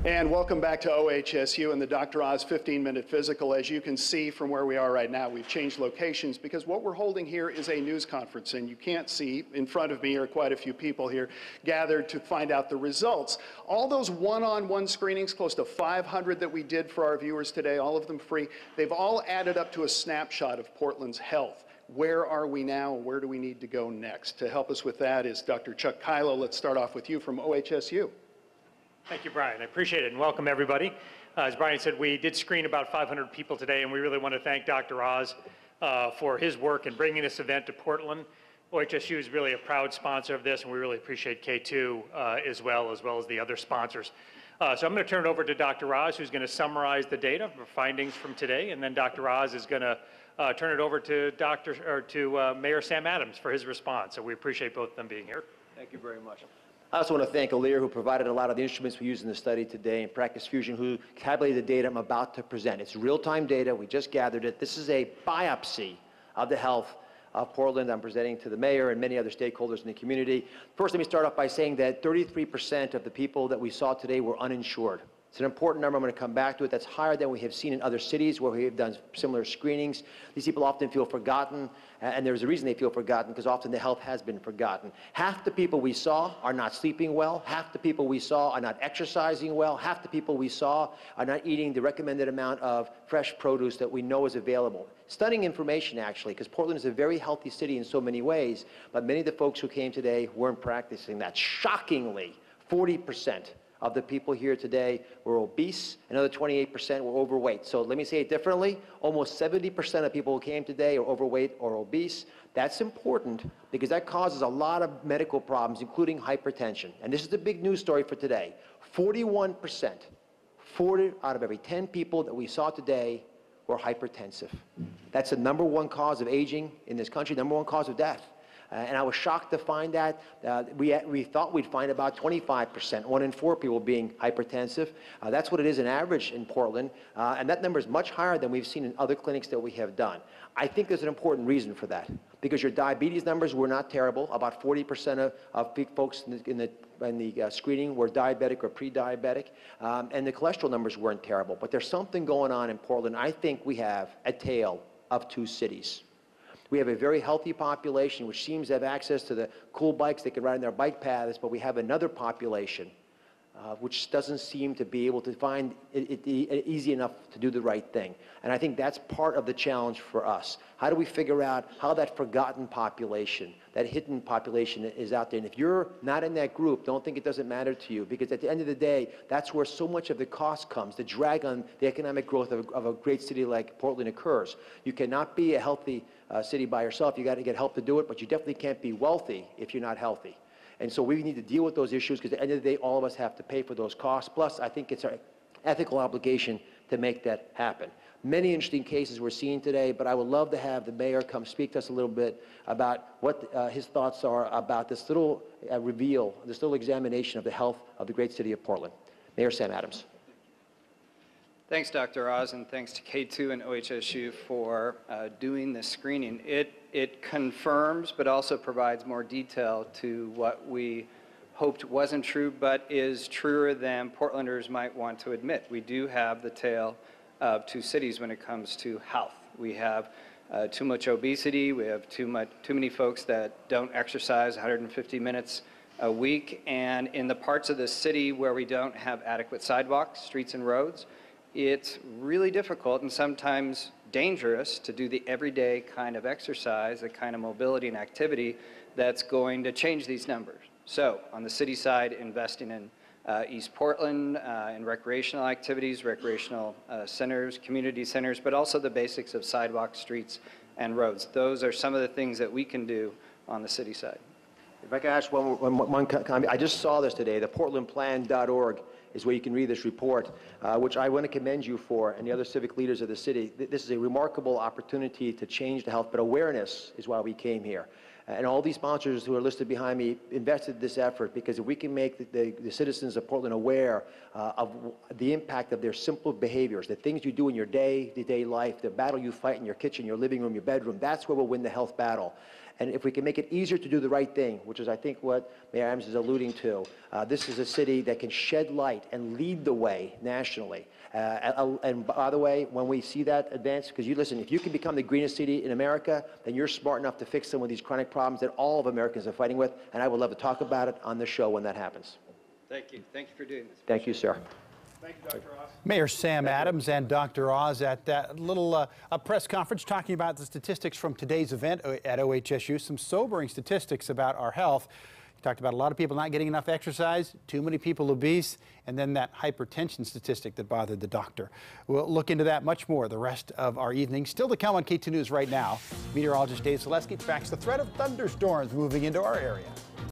And welcome back to OHSU and the Dr. Oz 15-minute physical. As you can see from where we are right now, we've changed locations because what we're holding here is a news conference, and you can't see in front of me are quite a few people here gathered to find out the results. All those one-on-one screenings, close to 500 that we did for our viewers today, all of them free, they've all added up to a snapshot of Portland's health. Where are we now? Where do we need to go next? To help us with that is Dr. Chuck Kylo. Let's start off with you from OHSU. Thank you, Brian. I appreciate it, and welcome everybody. As Brian said, we did screen about 500 people today, and we really want to thank Dr. Oz for his work in bringing this event to Portland. OHSU is really a proud sponsor of this, and we really appreciate K2 as well as the other sponsors. So I'm going to turn it over to Dr. Oz, who's going to summarize the data, the findings from today, and then Dr. Oz is going to turn it over to Mayor Sam Adams for his response. So we appreciate both of them being here. Thank you very much. I also want to thank Alir, who provided a lot of the instruments we used in the study today, and Practice Fusion, who tabulated the data I'm about to present. It's real-time data. We just gathered it. This is a biopsy of the health of Portland. I'm presenting to the mayor and many other stakeholders in the community. First, let me start off by saying that 33% of the people that we saw today were uninsured. It's an important number. I'm going to come back to it. That's higher than we have seen in other cities where we have done similar screenings. These people often feel forgotten, and there's a reason they feel forgotten, because often the health has been forgotten. Half the people we saw are not sleeping well. Half the people we saw are not exercising well. Half the people we saw are not eating the recommended amount of fresh produce that we know is available. Stunning information, actually, because Portland is a very healthy city in so many ways, but many of the folks who came today weren't practicing that. Shockingly, 40% of the people here today were obese, another 28% were overweight. So let me say it differently. Almost 70% of people who came today are overweight or obese. That's important because that causes a lot of medical problems, including hypertension. And this is the big news story for today. 41%, 40 out of every 10 people that we saw today were hypertensive. That's the #1 cause of aging in this country, #1 cause of death. And I was shocked to find that. We thought we'd find about 25%, 1 in 4 people being hypertensive. That's what it is in average in Portland. And that number is much higher than we've seen in other clinics that we have done. I think there's an important reason for that, because your diabetes numbers were not terrible. About 40% of folks in the screening were diabetic or pre-diabetic. And the cholesterol numbers weren't terrible. But there's something going on in Portland. I think we have a tale of two cities. We have a very healthy population which seems to have access to the cool bikes they can ride on their bike paths, but we have another population which doesn't seem to be able to find it easy enough to do the right thing. And I think that's part of the challenge for us. How do we figure out how that forgotten population, that hidden population is out there? And if you're not in that group, don't think it doesn't matter to you, because at the end of the day, that's where so much of the cost comes. The drag on the economic growth of a great city like Portland occurs. You cannot be a healthy city by yourself. You got to get help to do it, but you definitely can't be wealthy if you're not healthy. And so we need to deal with those issues, because at the end of the day, all of us have to pay for those costs. Plus, I think it's our ethical obligation to make that happen. Many interesting cases we're seeing today, but I would love to have the mayor come speak to us a little bit about what his thoughts are about this little reveal, this little examination of the health of the great city of Portland. Mayor Sam Adams. Thanks, Dr. Oz, and thanks to K2 and OHSU for doing this screening. It confirms, but also provides more detail to what we hoped wasn't true, but is truer than Portlanders might want to admit. We do have the tale of two cities when it comes to health. We have too much obesity. We have too many folks that don't exercise 150 minutes a week. And in the parts of the city where we don't have adequate sidewalks, streets, and roads, it's really difficult and sometimes dangerous to do the everyday kind of exercise, the kind of mobility and activity that's going to change these numbers. So on the city side, investing in East Portland, in recreational activities, recreational centers, community centers, but also the basics of sidewalks, streets, and roads. Those are some of the things that we can do on the city side. If I can ask one comment. I just saw this today. The portlandplan.org is where you can read this report, which I want to commend you for, and the other civic leaders of the city. This is a remarkable opportunity to change the health, but awareness is why we came here. And all these sponsors who are listed behind me invested this effort, because if we can make the citizens of Portland aware of the impact of their simple behaviors, the things you do in your day-to-day life, the battle you fight in your kitchen, your living room, your bedroom, that's where we'll win the health battle. And if we can make it easier to do the right thing, which is I think what Mayor Adams is alluding to, this is a city that can shed light and lead the way nationally. And by the way, when we see that advance, because you listen, if you can become the greenest city in America, then you're smart enough to fix some of these chronic problems that all of Americans are fighting with, and I would love to talk about it on the show when that happens. Thank you. Thank you for doing this. Thank you, sir. Thank you, Dr. Oz. Mayor Sam Adams and Dr. Oz at that little a press conference talking about the statistics from today's event at OHSU, some sobering statistics about our health. He talked about a lot of people not getting enough exercise, too many people obese, and then that hypertension statistic that bothered the doctor. We'll look into that much more the rest of our evening. Still to come on K2 News right now. Meteorologist Dave Zaleski tracks the threat of thunderstorms moving into our area.